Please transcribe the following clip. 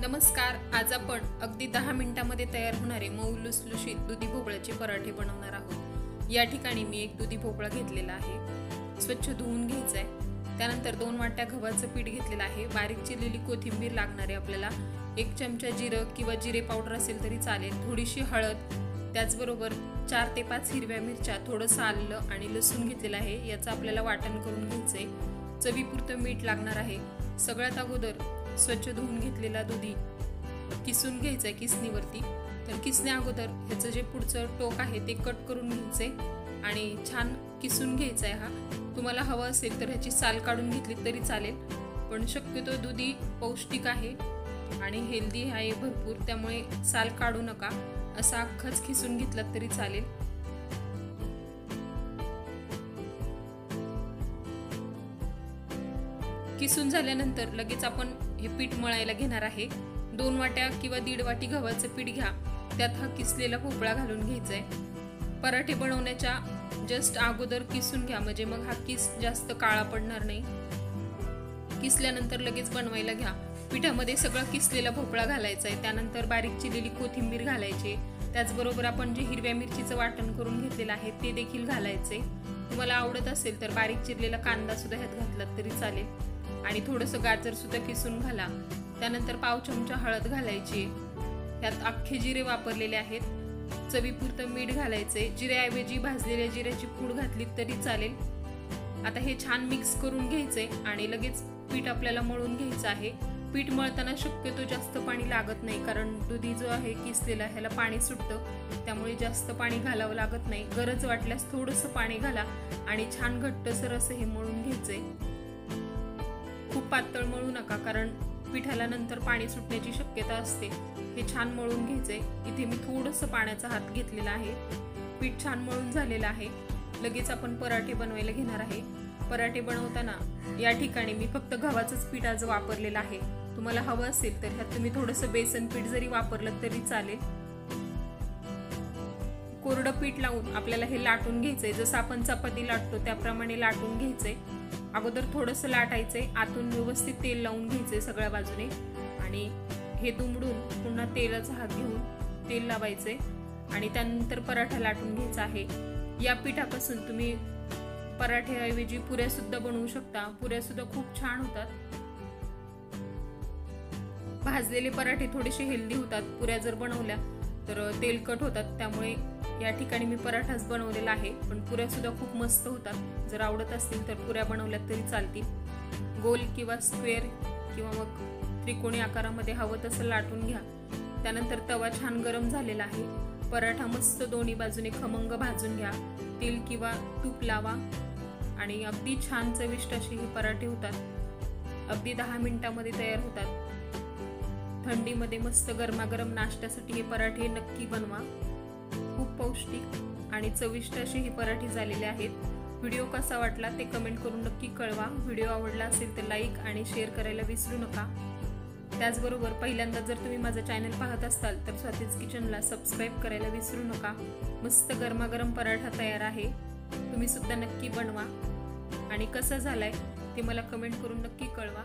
नमस्कार, आज आपण अगदी 10 मिनिटांमध्ये तयार होणारे मऊ लुसलुशीत दुधी भोपळ्याचे पराठे बनवणार आहोत। या ठिकाणी मी एक दुधी भोपळा घेतलेला आहे, स्वच्छ धुवून घ्यायचा आहे। त्यानंतर 2 वाट्या गव्हाचं पीठ घेतलेलं आहे, बारीक चिरलेली कोथिंबीर लागणार आहे आपल्याला, 1 चमचा जिरं किंवा जिरे पावडर असेल तरी चालेल, थोडीशी हळद, त्याचबरोबर 4 ते 5 हिरव्या मिरच्या, थोडंसं आलं आणि लसूण घेतलेलं आहे। याचं आपल्याला वाटण करून घ्यायचंय। चवीपुरतं मीठ लागणार आहे। सगळ्यात अगोदर स्वच्छ धुवून घेतलेला दुधी किसून घ्यायचा आहे किसणीवरती। तर किसण्या अगोदर ह्याचं जे पुढचं टोक आहे ते कट करून घ्यायचंय आणि छान किसून घ्यायचा आहे। हा तुम्हाला हवा असेल तर ह्याची साल काढून घेतली तरी चालेल, पण शक्यतो दुधी पौष्टिक आहे आणि हेल्दी आहे भरपूर, त्यामुळे साल काढू नका, असा अख्खाच किसून घेतला तरी चालेल। किसून झाल्यानंतर लगेच आपण हे पीठ मळायला घेणार आहे। 2 वाट्या किंवा 1.5 वाटी गव्हाचं पीठ घ्या, त्यात हा किसलेला भोपळा घालून घ्यायचा आहे। पराठे बनवण्याच्या जस्ट अगोदर किसून घ्या, म्हणजे मग हा किस जास्त काळा पडणार नाही। किसल्यानंतर लगेच बनवायला घ्या। पिठामध्ये सगळं किसलेला भोपळा घालायचा आहे, त्यानंतर बारीक चिरलेली कोथिंबीर घालायची, त्याचबरोबर आपण जे हिरव्या मिरचीचं वाटण करून घेतलेलं आहे ते देखील घालायचे। तुम्हाला आवडत असेल तर बारीक चिरलेला कांदा सुद्धा ह्यात घातलात तरी चालेल आणि थोडंसं गाजर सुद्धा किसून घाला। त्यानंतर पाव चमचा हळद घालायची, त्यात अख्खे जिरे वापरलेले आहेत, चवीपुरतं मीठ घालायचे। जिऱ्याऐवजी भाजलेल्या जिऱ्याची पूड घातली तरी चालेल। आता हे छान मिक्स करून घ्यायचे आणि लगेच पीठ आपल्याला मळून घ्यायचं आहे। पीठ मळताना शक्यतो जास्त पाणी लागत नाही, कारण दुधी जो आहे किसलेला ह्याला पाणी सुटतं, त्यामुळे जास्त पाणी घालावं लागत नाही। गरज वाटल्यास थोडंसं पाणी घाला आणि छान घट्टसर असं हे मळून घ्यायचंय। खूप पातळ मळू नका, कारण पिठाला नंतर पाणी सुटण्याची शक्यता असते। हे छान मळून घ्यायचंय। इथे मी थोडंसं पाण्याचा हात घेतलेला आहे। पीठ छान मळून झालेलं आहे। लगेच आपण पराठे बनवायला घेणार आहे। पराठे बनवताना या ठिकाणी मी फक्त गव्हाचंच पीठ आज वापरलेलं आहे। तुम्हाला हवं असेल तर ह्यात तुम्ही थोडंसं बेसन पीठ जरी वापरलं तरी चालेल। कोरडं पीठ लावून आपल्याला हे लाटून घ्यायचंय, जसं आपण चपाती लाटतो त्याप्रमाणे लाटून घ्यायचंय। अगोदर थोडंसं लाटायचंय, आतून व्यवस्थित तेल लावून घ्यायचंय सगळ्या बाजूने आणि हे दुमडून पुन्हा तेलाचा हात घेऊन तेल लावायचंय आणि त्यानंतर पराठा लाटून घ्यायचा आहे। या पिठापासून तुम्ही पराठ्याऐवजी पुऱ्या सुद्धा बनवू शकता, पुऱ्या सुद्धा खूप छान होतात। भाजलेले पराठे थोडेसे हेल्दी होतात, पुऱ्या जर बनवल्या तर तेलकट होतात, त्यामुळे या ठिकाणी मी पराठाच बनवलेला आहे, पण पुऱ्या सुद्धा खूप मस्त होतात। जर आवडत असतील तर पुऱ्या बनवल्या तरी चालतील। गोल किंवा स्क्वेअर किंवा मग त्रिकोणी आकारामध्ये हवं तसं लाटून घ्या। त्यानंतर तवा छान गरम झालेला आहे, पराठा मस्त दोन्ही बाजूने खमंग भाजून घ्या, तेल किंवा तूप लावा आणि अगदी छान चविष्ट असे हे पराठे होतात। अगदी 10 मिनिटांमध्ये तयार होतात। थंडीमध्ये मस्त गरमागरम नाश्त्यासाठी हे पराठे नक्की बनवा। खूप पौष्टिक आणि चविष्ट असे हे पराठे झालेले आहेत। व्हिडिओ कसा वाटला ते कमेंट करून नक्की कळवा। व्हिडिओ आवडला असेल तर लाईक आणि शेअर करायला विसरू नका। त्याचबरोबर पहिल्यांदा जर तुम्ही माझं चॅनल पाहत असाल तर स्वातीज किचनला सबस्क्राईब करायला विसरू नका। मस्त गरमागरम पराठा तयार आहे, तुम्ही सुद्धा नक्की बनवा आणि कसा झालाय ते मला कमेंट करून नक्की कळवा।